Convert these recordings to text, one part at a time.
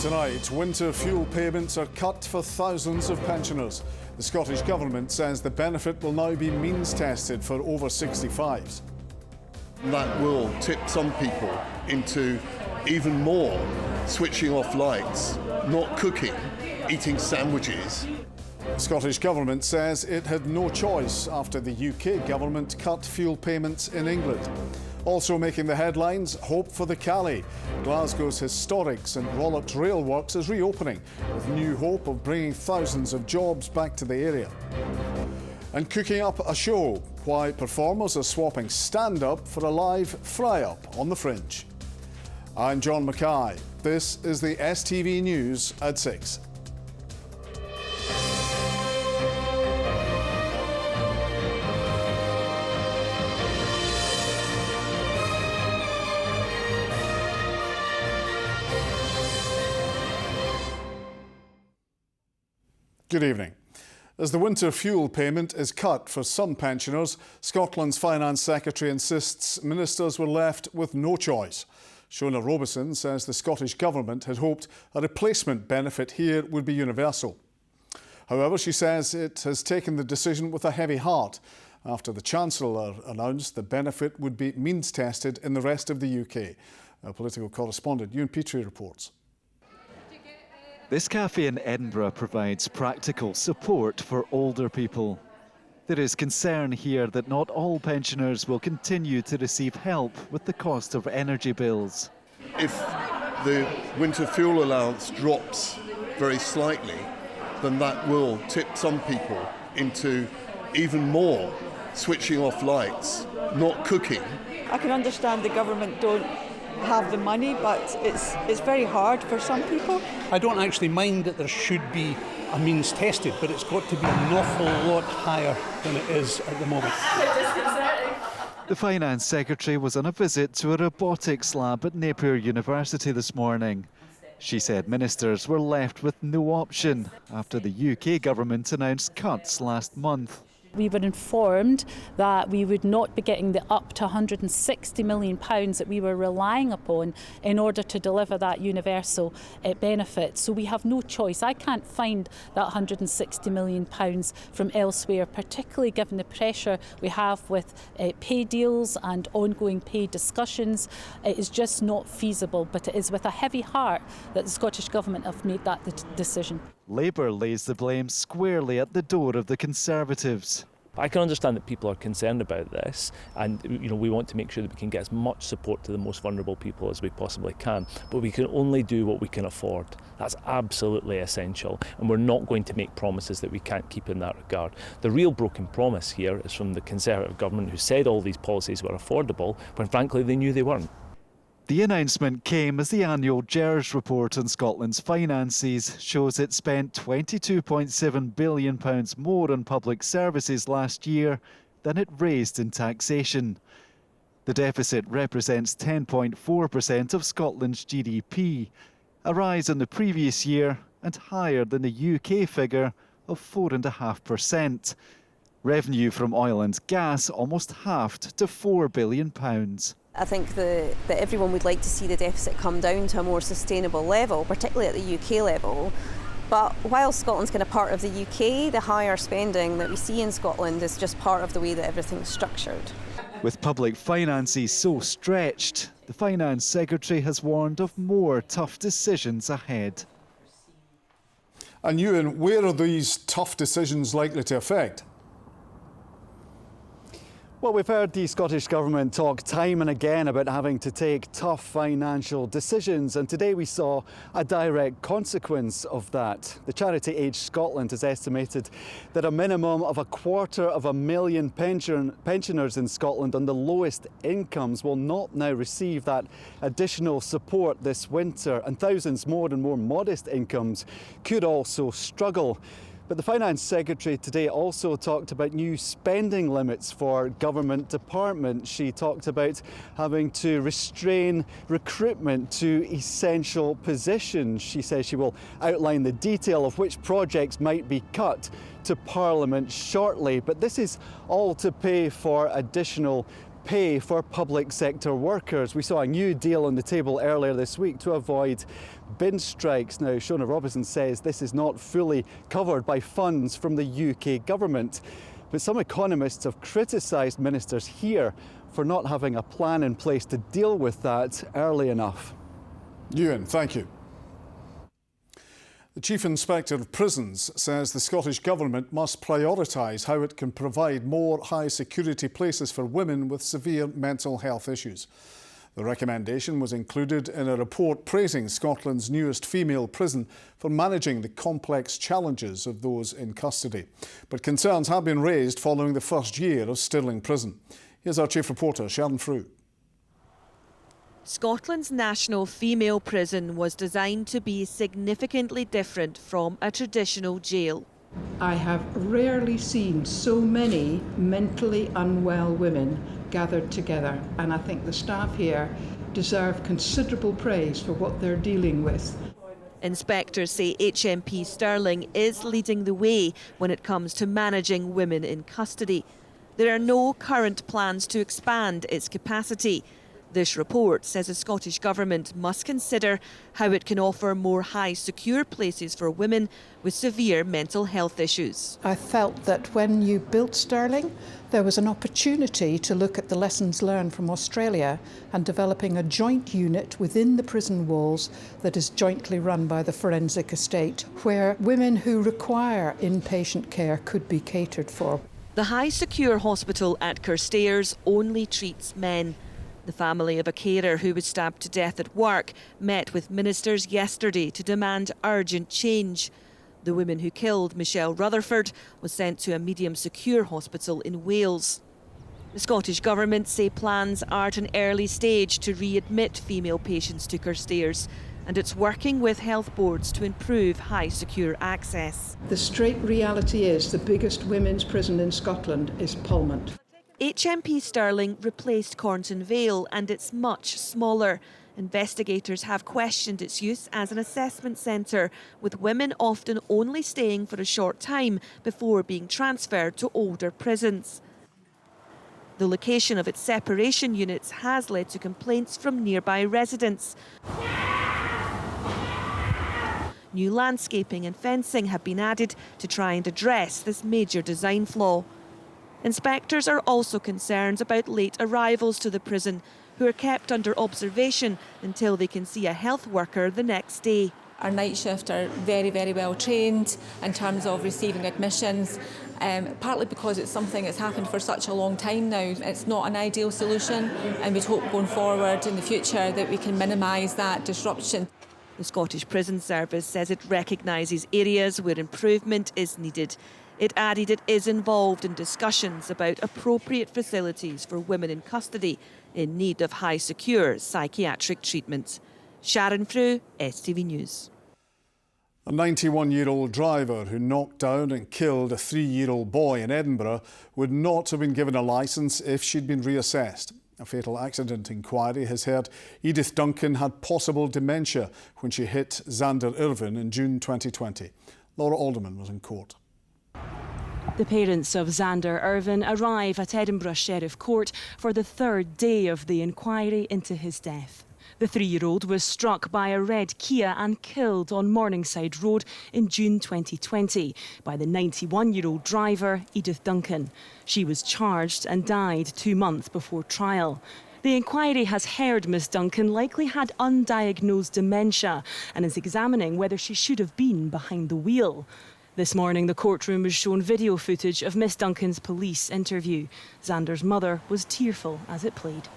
Tonight, winter fuel payments are cut for thousands of pensioners. The Scottish Government says the benefit will now be means tested for over 65s. That will tip some people into even more switching off lights, not cooking, eating sandwiches. The Scottish Government says it had no choice after the UK Government cut fuel payments in England. Also making the headlines, hope for the Calais. Glasgow's historic St Rollott's Rail Works is reopening, with new hope of bringing thousands of jobs back to the area. And cooking up a show, why performers are swapping stand-up for a live fry-up on the Fringe. I'm John Mackay. This is the STV News at 6. Good evening. As the winter fuel payment is cut for some pensioners, Scotland's Finance Secretary insists ministers were left with no choice. Shona Robeson says the Scottish Government had hoped a replacement benefit here would be universal. However, she says it has taken the decision with a heavy heart after the Chancellor announced the benefit would be means tested in the rest of the UK. Our political correspondent Ewan Petrie reports. This cafe in Edinburgh provides practical support for older people. There is concern here that not all pensioners will continue to receive help with the cost of energy bills. If the winter fuel allowance drops very slightly, then that will tip some people into even more switching off lights, not cooking. I can understand the government don't have the money, but it's very hard for some people. I don't actually mind that there should be a means tested, but it's got to be an awful lot higher than it is at the moment. The Finance Secretary was on a visit to a robotics lab at Napier University this morning. She said ministers were left with no option after the UK government announced cuts last month. We were informed that we would not be getting the up to £160 million that we were relying upon in order to deliver that universal benefit. So we have no choice. I can't find that £160 million from elsewhere, particularly given the pressure we have with pay deals and ongoing pay discussions. It is just not feasible, but it is with a heavy heart that the Scottish Government have made that decision. Labour lays the blame squarely at the door of the Conservatives. I can understand that people are concerned about this, and we want to make sure that we can get as much support to the most vulnerable people as we possibly can, but we can only do what we can afford. That's absolutely essential, and we're not going to make promises that we can't keep in that regard. The real broken promise here is from the Conservative government, who said all these policies were affordable when frankly they knew they weren't. The announcement came as the annual GERS report on Scotland's finances shows it spent £22.7 billion more on public services last year than it raised in taxation. The deficit represents 10.4% of Scotland's GDP, a rise on the previous year and higher than the UK figure of 4.5%. Revenue from oil and gas almost halved to £4 billion. I think that everyone would like to see the deficit come down to a more sustainable level, particularly at the UK level. But while Scotland's kind of part of the UK, the higher spending that we see in Scotland is just part of the way that everything's structured. With public finances so stretched, the Finance Secretary has warned of more tough decisions ahead. And Ewan, where are these tough decisions likely to affect? Well, we've heard the Scottish Government talk time and again about having to take tough financial decisions, and today we saw a direct consequence of that. The charity Age Scotland has estimated that a minimum of 250,000 pensioners in Scotland on the lowest incomes will not now receive that additional support this winter, and thousands more and more modest incomes could also struggle. But the Finance Secretary today also talked about new spending limits for government departments. She talked about having to restrain recruitment to essential positions. She says she will outline the detail of which projects might be cut to Parliament shortly. But this is all to pay for additional pay for public sector workers. We saw a new deal on the table earlier this week to avoid bin strikes. Now, Shona Robinson says this is not fully covered by funds from the UK government. But some economists have criticised ministers here for not having a plan in place to deal with that early enough. Ewan, thank you. The Chief Inspector of Prisons says the Scottish Government must prioritise how it can provide more high-security places for women with severe mental health issues. The recommendation was included in a report praising Scotland's newest female prison for managing the complex challenges of those in custody. But concerns have been raised following the first year of Stirling Prison. Here's our Chief Reporter, Sharon Frew. Scotland's national female prison was designed to be significantly different from a traditional jail. I have rarely seen so many mentally unwell women gathered together, and I think the staff here deserve considerable praise for what they're dealing with. Inspectors say HMP Stirling is leading the way when it comes to managing women in custody. There are no current plans to expand its capacity. This report says the Scottish Government must consider how it can offer more high secure places for women with severe mental health issues. I felt that when you built Stirling, there was an opportunity to look at the lessons learned from Australia and developing a joint unit within the prison walls that is jointly run by the forensic estate, where women who require inpatient care could be catered for. The high secure hospital at Carstairs only treats men. The family of a carer who was stabbed to death at work met with ministers yesterday to demand urgent change. The woman who killed Michelle Rutherford was sent to a medium secure hospital in Wales. The Scottish Government say plans are at an early stage to readmit female patients to Carstairs, and it's working with health boards to improve high secure access. The straight reality is the biggest women's prison in Scotland is Polmont. HMP Stirling replaced Cornton Vale and it's much smaller. Investigators have questioned its use as an assessment centre, with women often only staying for a short time before being transferred to older prisons. The location of its separation units has led to complaints from nearby residents. New landscaping and fencing have been added to try and address this major design flaw. Inspectors are also concerned about late arrivals to the prison, who are kept under observation until they can see a health worker the next day. Our night shift are very, very well trained in terms of receiving admissions, partly because it's something that's happened for such a long time now. It's not an ideal solution, and we'd hope going forward in the future that we can minimise that disruption. The Scottish Prison Service says it recognises areas where improvement is needed. It added it is involved in discussions about appropriate facilities for women in custody in need of high secure psychiatric treatment. Sharon Frew, STV News. A 91-year-old driver who knocked down and killed a 3-year-old boy in Edinburgh would not have been given a licence if she'd been reassessed. A fatal accident inquiry has heard Edith Duncan had possible dementia when she hit Xander Irvin in June 2020. Laura Alderman was in court. The parents of Xander Irvin arrive at Edinburgh Sheriff Court for the third day of the inquiry into his death. The 3-year-old was struck by a red Kia and killed on Morningside Road in June 2020 by the 91-year-old driver, Edith Duncan. She was charged and died 2 months before trial. The inquiry has heard Miss Duncan likely had undiagnosed dementia and is examining whether she should have been behind the wheel. This morning, the courtroom was shown video footage of Miss Duncan's police interview. Xander's mother was tearful as it played.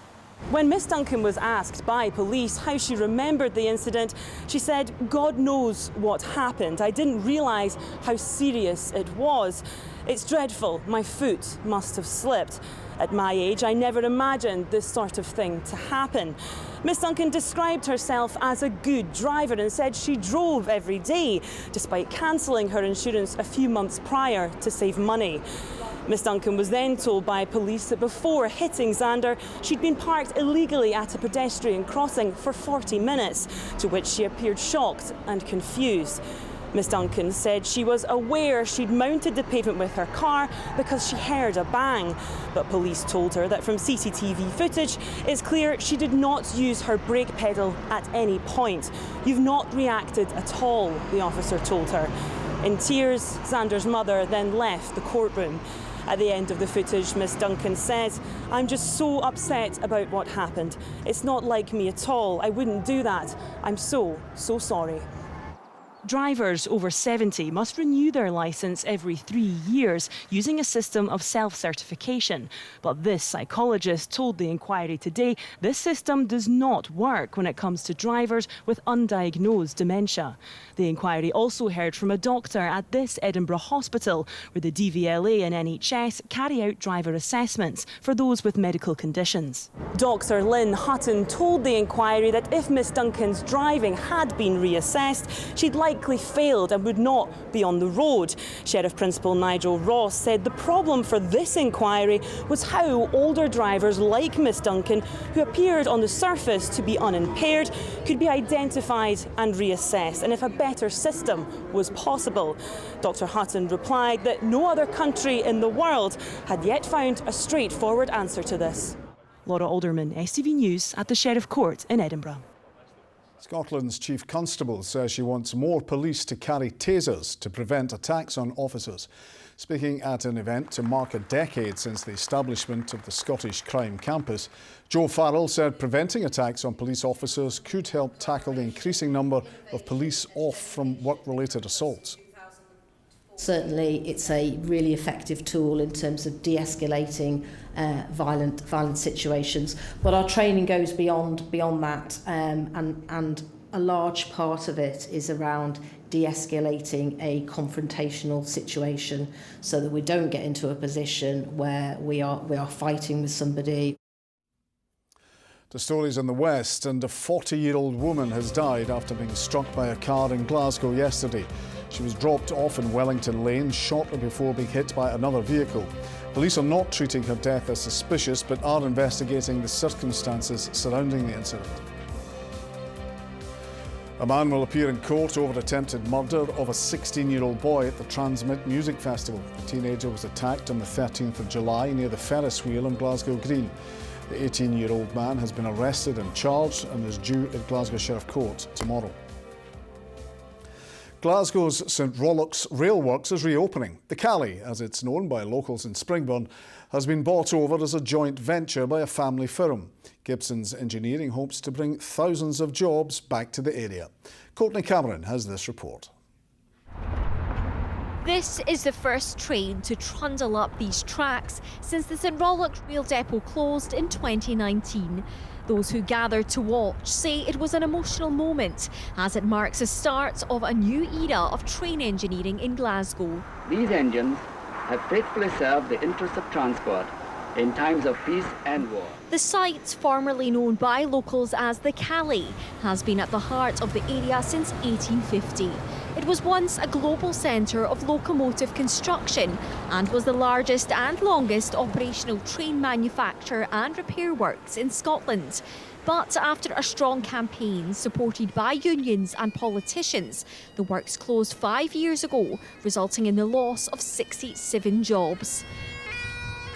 When Miss Duncan was asked by police how she remembered the incident, she said, "God knows what happened. I didn't realise how serious it was. It's dreadful. My foot must have slipped. At my age, I never imagined this sort of thing to happen." Miss Duncan described herself as a good driver and said she drove every day, despite cancelling her insurance a few months prior to save money. Miss Duncan was then told by police that before hitting Xander, she'd been parked illegally at a pedestrian crossing for 40 minutes, to which she appeared shocked and confused. Miss Duncan said she was aware she'd mounted the pavement with her car because she heard a bang. But police told her that from CCTV footage, it's clear she did not use her brake pedal at any point. "You've not reacted at all," the officer told her. In tears, Xander's mother then left the courtroom. At the end of the footage, Miss Duncan said, "I'm just so upset about what happened. It's not like me at all. I wouldn't do that. I'm so sorry." Drivers over 70 must renew their licence every 3 years using a system of self-certification. But this psychologist told the inquiry today this system does not work when it comes to drivers with undiagnosed dementia. The inquiry also heard from a doctor at this Edinburgh hospital where the DVLA and NHS carry out driver assessments for those with medical conditions. Dr Lynn Hutton told the inquiry that if Miss Duncan's driving had been reassessed, she'd likely failed and would not be on the road. Sheriff Principal Nigel Ross said the problem for this inquiry was how older drivers like Miss Duncan, who appeared on the surface to be unimpaired, could be identified and reassessed, and if a better system was possible. Dr Hutton replied that no other country in the world had yet found a straightforward answer to this. Laura Alderman, STV News at the Sheriff Court in Edinburgh. Scotland's Chief Constable says she wants more police to carry tasers to prevent attacks on officers. Speaking at an event to mark a decade since the establishment of the Scottish Crime Campus, Joe Farrell said preventing attacks on police officers could help tackle the increasing number of police off from work-related assaults. Certainly, it's a really effective tool in terms of de-escalating violent situations. But our training goes beyond that, and a large part of it is around de-escalating a confrontational situation, so that we don't get into a position where we are fighting with somebody. To stories in the West, and a 40-year-old woman has died after being struck by a car in Glasgow yesterday. She was dropped off in Wellington Lane shortly before being hit by another vehicle. Police are not treating her death as suspicious, but are investigating the circumstances surrounding the incident. A man will appear in court over attempted murder of a 16-year-old boy at the Transmit Music Festival. The teenager was attacked on the 13th of July near the Ferris wheel on Glasgow Green. The 18-year-old man has been arrested and charged and is due at Glasgow Sheriff Court tomorrow. Glasgow's St Rolloch's Railworks is reopening. The Cali, as it's known by locals in Springburn, has been bought over as a joint venture by a family firm. Gibson's Engineering hopes to bring thousands of jobs back to the area. Courtney Cameron has this report. This is the first train to trundle up these tracks since the St Rolloch's Rail Depot closed in 2019. Those who gathered to watch say it was an emotional moment, as it marks the start of a new era of train engineering in Glasgow. These engines have faithfully served the interests of transport in times of peace and war. The site, formerly known by locals as the Cali, has been at the heart of the area since 1850. It was once a global centre of locomotive construction and was the largest and longest operational train manufacture and repair works in Scotland. But after a strong campaign supported by unions and politicians, the works closed 5 years ago, resulting in the loss of 67 jobs.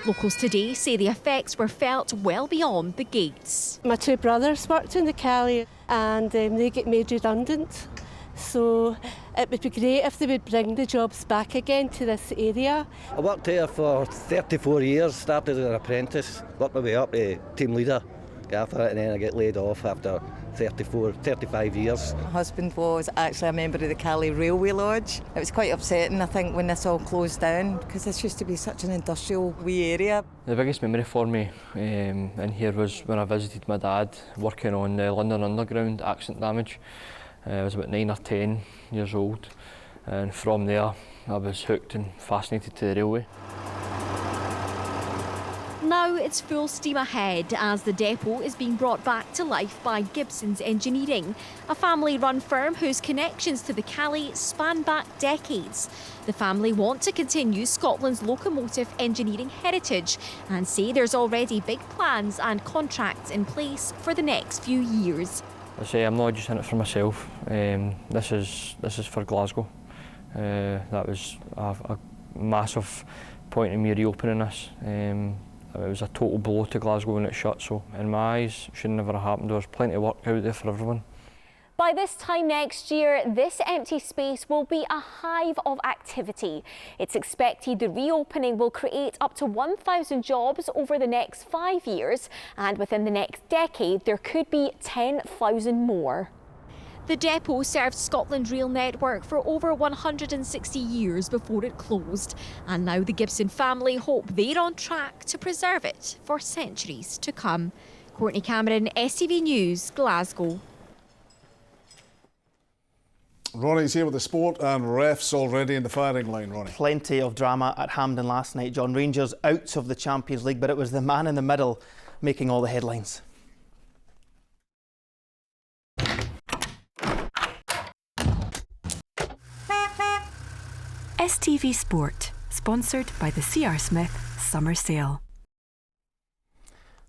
Locals today say the effects were felt well beyond the gates. My two brothers worked in the Cali and they get made redundant. So it would be great if they would bring the jobs back again to this area. I worked here for 34 years, started as an apprentice, worked my way up to team leader, gaffer, and then I get laid off after 35 years. My husband was actually a member of the Cali Railway Lodge. It was quite upsetting, I think, when this all closed down, because this used to be such an industrial wee area. The biggest memory for me in here was when I visited my dad working on the London Underground accident damage. I was about 9 or 10 years old, and from there I was hooked and fascinated to the railway. Now it's full steam ahead as the depot is being brought back to life by Gibson's Engineering, a family-run firm whose connections to the Cali span back decades. The family want to continue Scotland's locomotive engineering heritage and say there's already big plans and contracts in place for the next few years. I say I'm not just in it for myself. This is for Glasgow. That was a massive point in me reopening this. It was a total blow to Glasgow when it shut, so in my eyes, it should never have happened. There was plenty of work out there for everyone. By this time next year, this empty space will be a hive of activity. It's expected the reopening will create up to 1,000 jobs over the next 5 years, and within the next decade, there could be 10,000 more. The depot served Scotland Rail network for over 160 years before it closed, and now the Gibson family hope they're on track to preserve it for centuries to come. Courtney Cameron, STV News, Glasgow. Ronnie's here with the sport and refs already in the firing line, Ronnie. Plenty of drama at Hampden last night, John. Rangers out of the Champions League, but it was the man in the middle making all the headlines. STV Sport, sponsored by the C.R. Smith Summer Sale.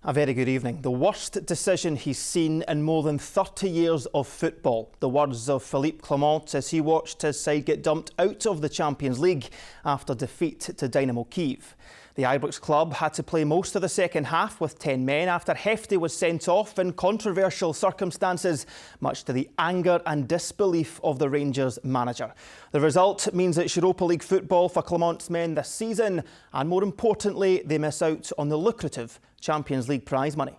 A very good evening. The worst decision he's seen in more than 30 years of football. The words of Philippe Clement as he watched his side get dumped out of the Champions League after defeat to Dynamo Kyiv. The Ibrox club had to play most of the second half with 10 men after Hefty was sent off in controversial circumstances, much to the anger and disbelief of the Rangers manager. The result means it's Europa League football for Clement's men this season, and more importantly, they miss out on the lucrative Champions League prize money.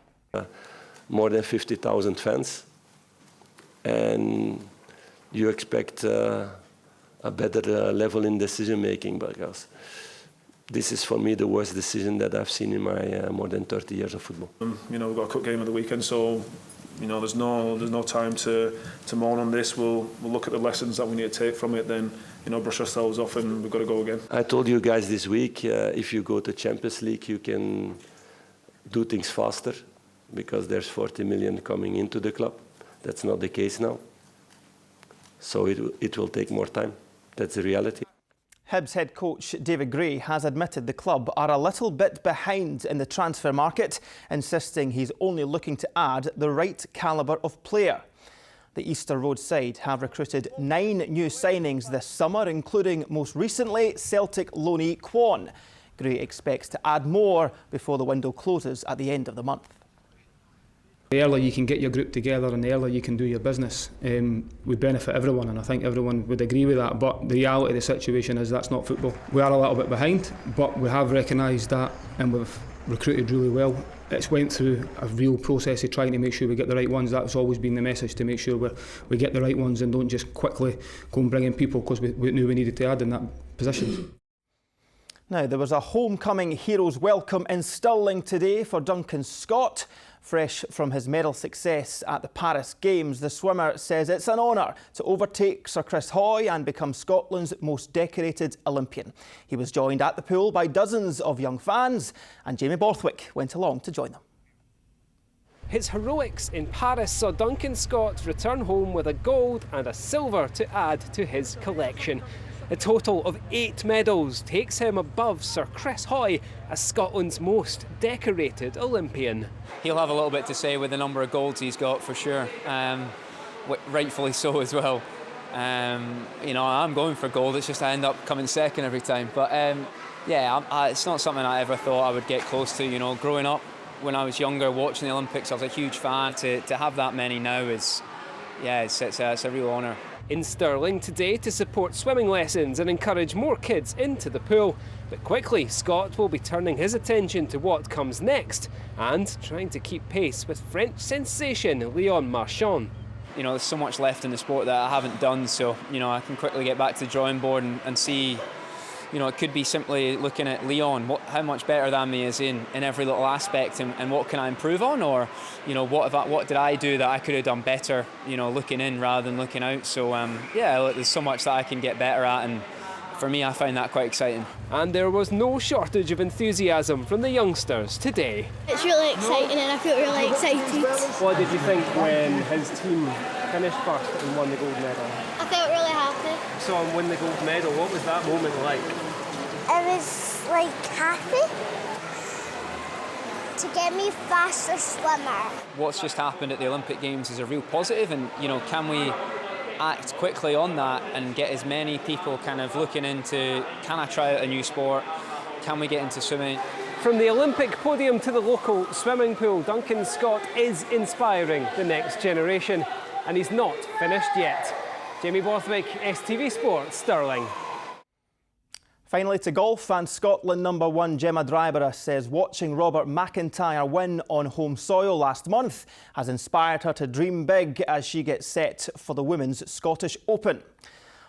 More than 50,000 fans, and you expect a better level in decision making, because this is for me the worst decision that I've seen in my more than 30 years of football. You know, we've got a cup game at the weekend, so you know there's no time to mourn on this. We'll look at the lessons that we need to take from it, then you know brush ourselves off, and we've got to go again. I told you guys this week, if you go to Champions League, you can do things faster because there's 40 million coming into the club. That's not the case now. So it will take more time. That's the reality. Hibs head coach David Gray has admitted the club are a little bit behind in the transfer market, insisting he's only looking to add the right calibre of player. The Easter Road side have recruited 9 new signings this summer, including most recently Celtic loanee Kwon. Gray expects to add more before the window closes at the end of the month. The earlier you can get your group together and the earlier you can do your business would benefit everyone, and I think everyone would agree with that. But the reality of the situation is that's not football. We are a little bit behind, but we have recognised that and we've recruited really well. It's went through a real process of trying to make sure we get the right ones. That's always been the message, to make sure we get the right ones and don't just quickly go and bring in people because we knew we needed to add in that position. Now, there was a homecoming heroes welcome in Stirling today for Duncan Scott. Fresh from his medal success at the Paris Games, the swimmer says it's an honour to overtake Sir Chris Hoy and become Scotland's most decorated Olympian. He was joined at the pool by dozens of young fans, and Jamie Borthwick went along to join them. His heroics in Paris saw Duncan Scott return home with a gold and a silver to add to his collection. A total of 8 medals takes him above Sir Chris Hoy as Scotland's most decorated Olympian. He'll have a little bit to say with the number of golds he's got, for sure. Rightfully so as well. You know, I'm going for gold, it's just I end up coming second every time. But yeah, it's not something I ever thought I would get close to. You know, growing up, when I was younger, watching the Olympics, I was a huge fan. To have that many now is, yeah, it's a real honour. In Stirling today to support swimming lessons and encourage more kids into the pool. But quickly, Scott will be turning his attention to what comes next and trying to keep pace with French sensation Leon Marchand. You know, there's so much left in the sport that I haven't done, so, you know, I can quickly get back to the drawing board and see, you know, it could be simply looking at Leon, how much better than me is in every little aspect, and what can I improve on, or, you know, what did I do that I could have done better, you know, looking in rather than looking out. So yeah, look, there's so much that I can get better at, and for me I find that quite exciting. And there was no shortage of enthusiasm from the youngsters today. It's really exciting and I feel really excited. What did you think when his team finished first and won the gold medal? I felt really happy. You saw him win the gold medal. What was that moment like? It was like happy to get me faster swimmer. What's just happened at the Olympic Games is a real positive, and you know, can we act quickly on that and get as many people kind of looking into, can I try out a new sport? Can we get into swimming? From the Olympic podium to the local swimming pool, Duncan Scott is inspiring the next generation, and he's not finished yet. Jamie Borthwick, STV Sport, Stirling. Finally to golf, and Scotland #1 Gemma Dryborough says watching Robert McIntyre win on home soil last month has inspired her to dream big as she gets set for the Women's Scottish Open.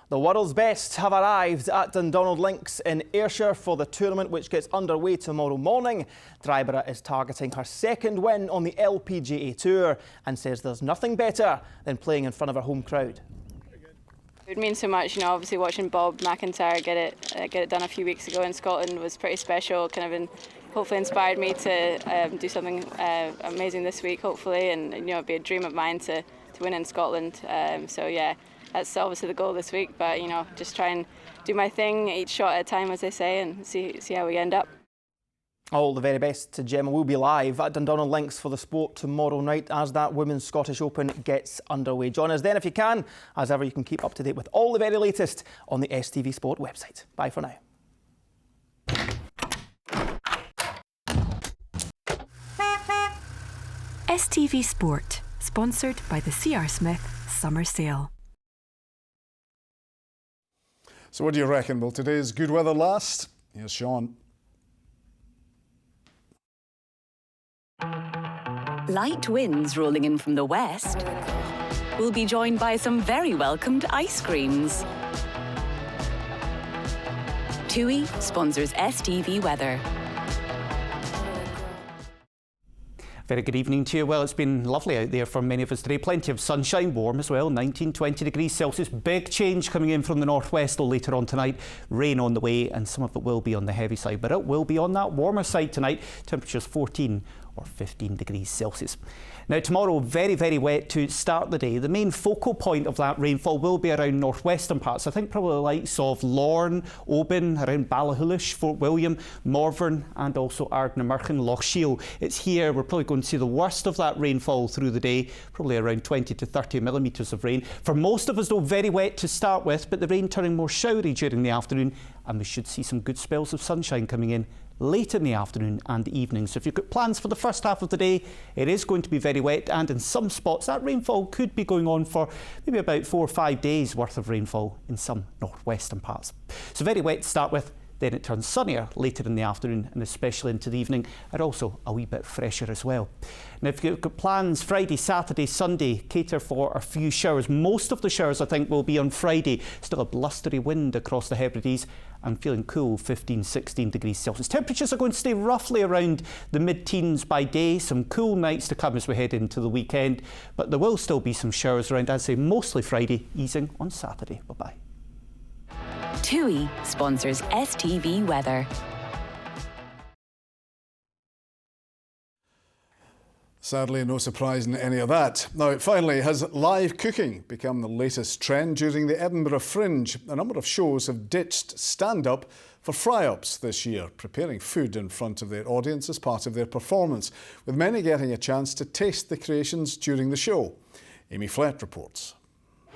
The world's best have arrived at Dundonald Links in Ayrshire for the tournament, which gets underway tomorrow morning. Dryborough is targeting her second win on the LPGA Tour and says there's nothing better than playing in front of her home crowd. It would mean so much, you know, obviously watching Bob McIntyre get it done a few weeks ago in Scotland was pretty special, hopefully inspired me to do something amazing this week, hopefully, and you know, it'd be a dream of mine to win in Scotland. So yeah, that's obviously the goal this week, but you know, just try and do my thing each shot at a time, as they say, and see how we end up. All the very best to Gemma. We'll be live at Dundonald Links for the sport tomorrow night as that Women's Scottish Open gets underway. Join us then if you can. As ever, you can keep up to date with all the very latest on the STV Sport website. Bye for now. STV Sport, sponsored by the C.R. Smith Summer Sale. So what do you reckon? Will today's good weather last? Here's Sean. Light winds rolling in from the west. We'll be joined by some very welcomed ice creams. TUI sponsors STV Weather. Very good evening to you. Well, it's been lovely out there for many of us today. Plenty of sunshine, warm as well, 19, 20 degrees Celsius. Big change coming in from the northwest later on tonight. Rain on the way, and some of it will be on the heavy side, but it will be on that warmer side tonight. Temperatures 14 or 15 degrees Celsius. Now tomorrow, very, very wet to start the day. The main focal point of that rainfall will be around northwestern parts. I think probably the likes of Lorne, Oban, around Ballachulish, Fort William, Morvern, and also Ardnamurchan, Loch Shiel. It's here we're probably going to see the worst of that rainfall through the day, probably around 20 to 30 millimetres of rain. For most of us though, very wet to start with, but the rain turning more showery during the afternoon, and we should see some good spells of sunshine coming in late in the afternoon and the evening. So if you've got plans for the first half of the day, it is going to be very wet, and in some spots that rainfall could be going on for maybe about 4 or 5 days worth of rainfall in some northwestern parts. So very wet to start with, then it turns sunnier later in the afternoon and especially into the evening, and also a wee bit fresher as well. Now if you've got plans Friday, Saturday, Sunday, cater for a few showers. Most of the showers I think will be on Friday. Still a blustery wind across the Hebrides. I'm feeling cool, 15, 16 degrees Celsius. Temperatures are going to stay roughly around the mid-teens by day. Some cool nights to come as we head into the weekend, but there will still be some showers around, I'd say mostly Friday, easing on Saturday. Bye-bye. TUI sponsors STV Weather. Sadly, no surprise in any of that. Now, finally, has live cooking become the latest trend during the Edinburgh Fringe? A number of shows have ditched stand-up for fry-ups this year, preparing food in front of their audience as part of their performance, with many getting a chance to taste the creations during the show. Amy Flett reports.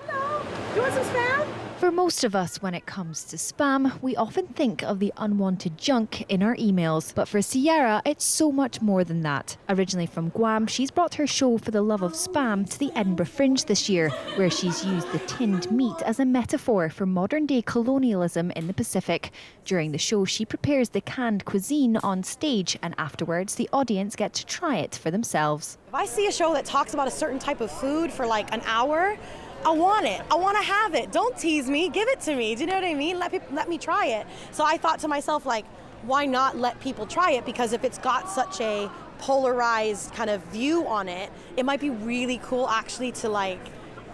Hello, do you want some spam? For most of us, when it comes to spam, we often think of the unwanted junk in our emails. But for Sierra, it's so much more than that. Originally from Guam, she's brought her show For the Love of Spam to the Edinburgh Fringe this year, where she's used the tinned meat as a metaphor for modern-day colonialism in the Pacific. During the show, she prepares the canned cuisine on stage, and afterwards, the audience get to try it for themselves. If I see a show that talks about a certain type of food for like an hour, I want it. I want to have it. Don't tease me. Give it to me. Do you know what I mean? Let me try it. So I thought to myself, like, why not let people try it? Because if it's got such a polarized kind of view on it, it might be really cool actually to like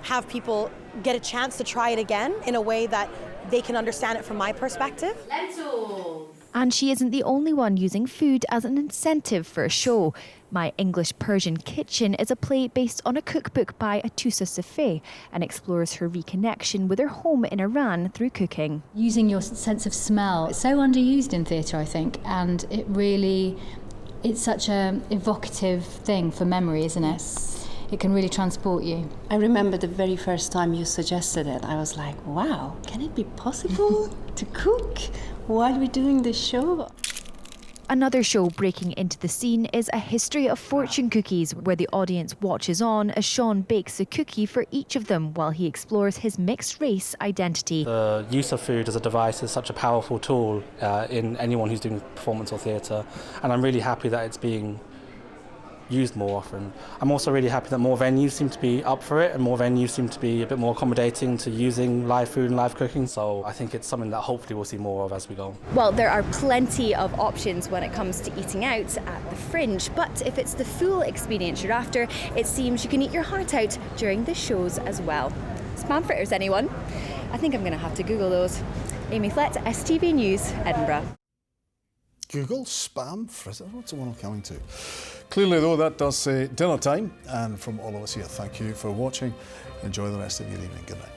have people get a chance to try it again in a way that they can understand it from my perspective. Lentils. And she isn't the only one using food as an incentive for a show. My English Persian Kitchen is a play based on a cookbook by Atusa Safeh and explores her reconnection with her home in Iran through cooking. Using your sense of smell, it's so underused in theatre, I think, and it's such an evocative thing for memory, isn't it? it can really transport you. I remember the very first time you suggested it, I was like, wow, can it be possible to cook while we're doing this show? Another show breaking into the scene is A History of Fortune Cookies, where the audience watches on as Sean bakes a cookie for each of them while he explores his mixed race identity. The use of food as a device is such a powerful tool in anyone who's doing performance or theatre, and I'm really happy that it's being used more often. I'm also really happy that more venues seem to be up for it, and more venues seem to be a bit more accommodating to using live food and live cooking, so I think it's something that hopefully we'll see more of as we go. Well, there are plenty of options when it comes to eating out at the Fringe, but if it's the full experience you're after, it seems you can eat your heart out during the shows as well. Spam fritters, anyone? I think I'm going to have to Google those. Amy Flett, STV News, Edinburgh. Google spam fritter? What's the one I'm coming to? Clearly, though, that does say dinner time. And from all of us here, thank you for watching. Enjoy the rest of your evening. Good night.